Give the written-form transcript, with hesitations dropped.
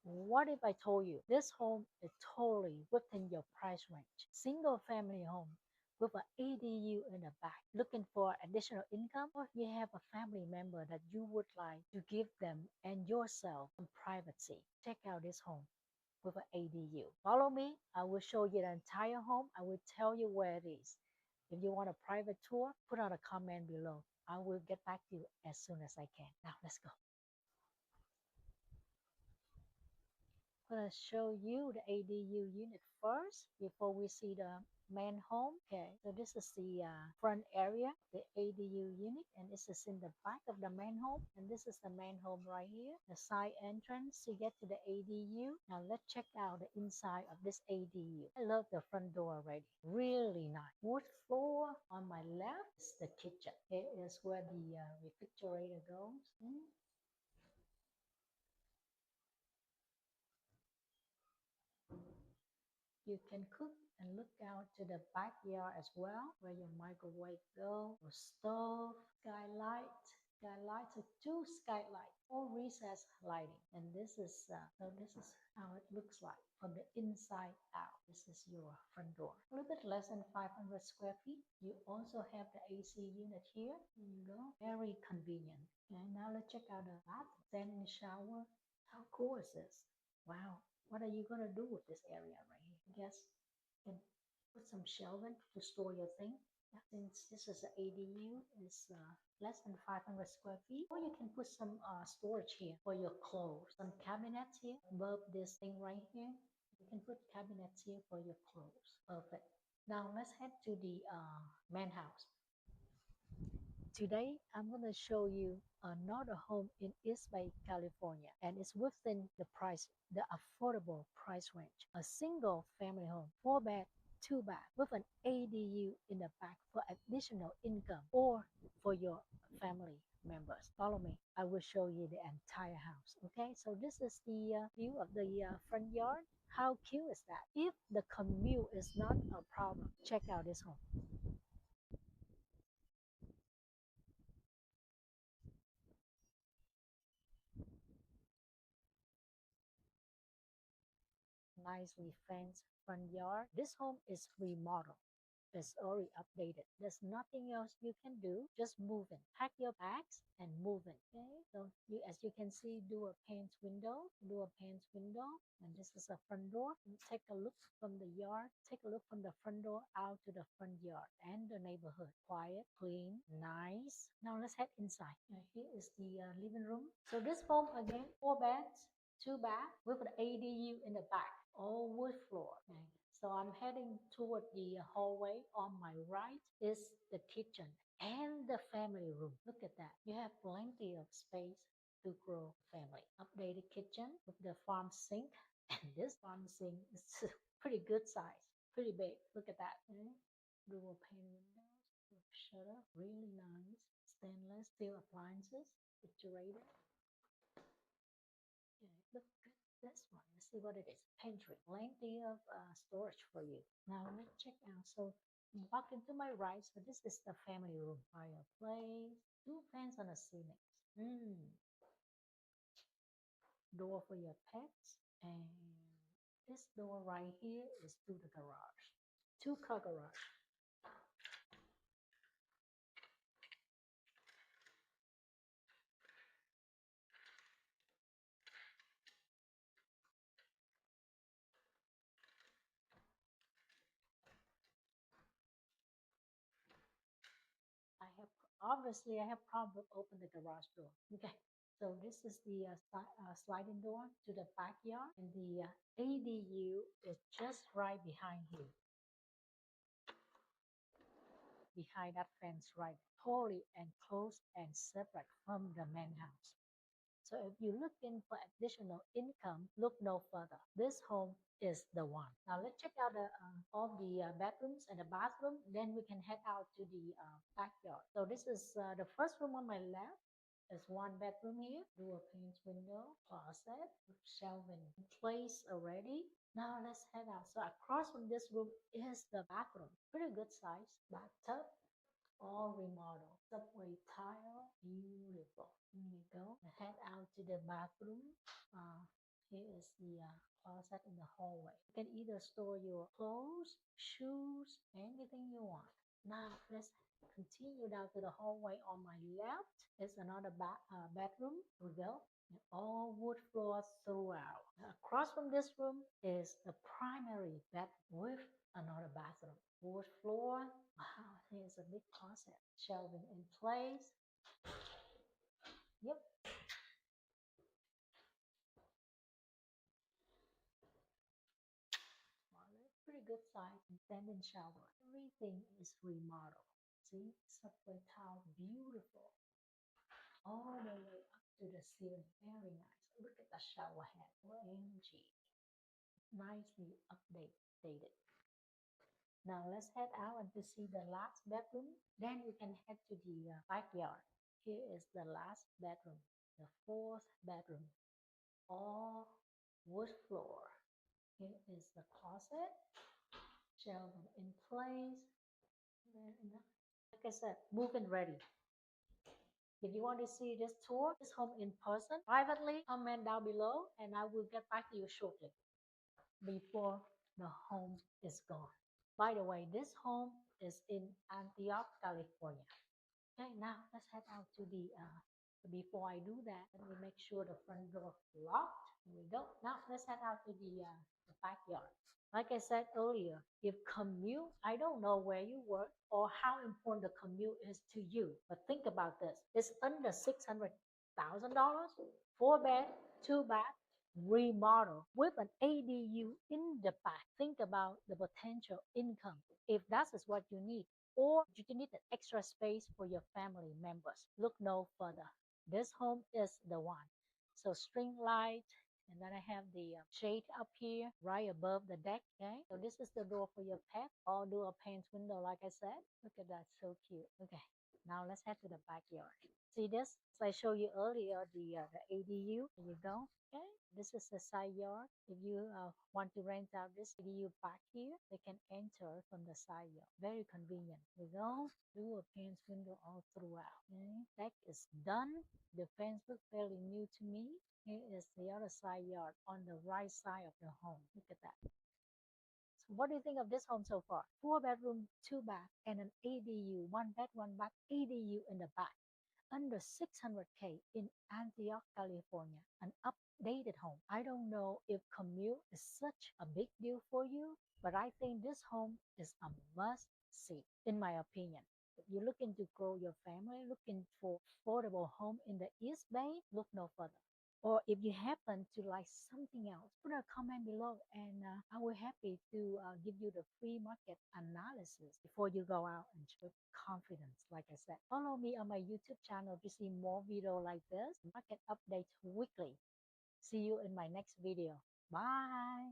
What if I told you this home is totally within your price range? Single family home with an ADU in the back. Looking for additional income, or you have a family member that you would like to give them and yourself some privacy. Check out this home with an ADU. Follow me. I will show you the entire home. I will tell you where it is. If you want a private tour, put out a comment below. I will get back to you as soon as I can. Now let's go. I'm gonna show you the ADU unit first before we see the main home. Okay, so this is the front area, the ADU unit, and this is in the back of the main home. And this is the main home right here, the side entrance to get to the ADU. Now let's check out the inside of this ADU. I love the front door already, really nice. Wood floor. On my left is the kitchen. It is where the refrigerator goes. You can cook and look out to the backyard as well, where your microwave go, your stove, skylight, so two skylight, or recessed lighting. And this is how it looks like from the inside out. This is your front door. A little bit less than 500 square feet. You also have the AC unit here. There you go. Very convenient. And now let's check out the bathroom. Standing shower. How cool is this? Wow. What are you gonna do with this area right here? I guess you can put some shelving to store your thing. Since this is an ADU, it's less than 500 square feet, or you can put some storage here for your clothes. Some cabinets here above this thing right here. You can put cabinets here for your clothes. Perfect. Now let's head to the main house. Today, I'm going to show you another home in East Bay, California, and it's within the affordable price range. A single family home, 4 bed, 2 bath, with an ADU in the back for additional income or for your family members. Follow me. I will show you the entire house. Okay, so this is the view of the front yard. How cute is that? If the commute is not a problem, check out this home. Nicely fenced front yard. This home is remodeled. It's already updated. There's nothing else you can do. Just move in. Pack your bags and move in. Okay. So as you can see, do a paint window. Do a paint window. And this is a front door. And take a look from the yard. Take a look from the front door out to the front yard and the neighborhood. Quiet, clean, nice. Now let's head inside. Here is the living room. So this home again, 4 beds, 2 bath with an ADU in the back, all wood floor. Okay. So I'm heading toward the hallway. On my right is the kitchen and the family room. Look at that. You have plenty of space to grow family. Updated kitchen with the farm sink. And this farm sink is pretty good size, pretty big. Look at that. Okay. Dual pane windows, shutter, really nice. Stainless steel appliances, refrigerator. Okay, look at this one. Let's see what it is. Pantry. Plenty of storage for you. Now let's check out. So walking to my right. So this is the family room. Fireplace. Two fans on the ceiling. Door for your pets. And this door right here is to the garage. Two-car garage. I have problem open the garage door. Okay, so this is the sliding door to the backyard, and the ADU is just right behind here, behind that fence, right, totally enclosed and separate from the main house. So if you're looking for additional income, look no further. This home is the one. Now let's check out all the bedrooms and the bathroom. Then we can head out to the backyard. So this is the first room on my left. There's one bedroom here. Dual panes window, closet, shelving in place already. Now let's head out. So across from this room is the bathroom. Pretty good size bathtub, all remodeled. Subway tile, beautiful. Here you go. Head out to the bathroom. Here is the closet in the hallway. You can either store your clothes, shoes, anything you want. Now let's continue down to the hallway. On my left is another bedroom. Here we go. And all wood floors throughout. Across from this room is the primary bed with another bathroom. Wood floor. Wow, here's a big closet. Shelving in place. Yep. Pretty good size. Standing shower. Everything is remodeled. See, subway tile, beautiful. All the way up to the ceiling. Very nice. Look at the shower head. OMG. Nicely updated. Now let's head out and to see the last bedroom. Then we can head to the backyard. Here is the last bedroom, the fourth bedroom. All wood floor. Here is the closet, shelving in place. Like I said, move-in ready. If you want to see this tour, this home in person, privately, comment down below and I will get back to you shortly before the home is gone. By the way, this home is in Antioch, California. Okay, now let's head out to the, before I do that, let me make sure the front door locked. Here we go. Now let's head out to the backyard. Like I said earlier, if commute, I don't know where you work or how important the commute is to you, but think about this. It's under $600,000, 4 bed, 2 bath, remodel with an ADU in the back. Think about the potential income if that is what you need, or you need an extra space for your family members. Look no further. This home is the one. So string light, and then I have the shade up here right above the deck. Okay, so this is the door for your pet. All door panes window, like I said. Look at that, so cute. Okay, now let's head to the backyard. See this? As I showed you earlier, the ADU. There you go. Okay, this is the side yard. If you want to rent out this ADU back here, they can enter from the side yard. Very convenient. There you go. Do a panes window all throughout. Okay, deck is done. The fence looks fairly new to me. Here is the other side yard on the right side of the home. Look at that. So what do you think of this home so far? 4 bedroom, 2 bath, and an ADU, 1 bed, 1 bath ADU in the back. Under 600K in Antioch, California. An updated home. I don't know if commute is such a big deal for you, but I think this home is a must see, in my opinion. If you're looking to grow your family, looking for affordable home in the East Bay, look no further. Or if you happen to like something else, put a comment below and I will happy to give you the free market analysis before you go out and with confidence. Like I said, follow me on my YouTube channel to see more video like this, market updates weekly. See you in my next video. Bye.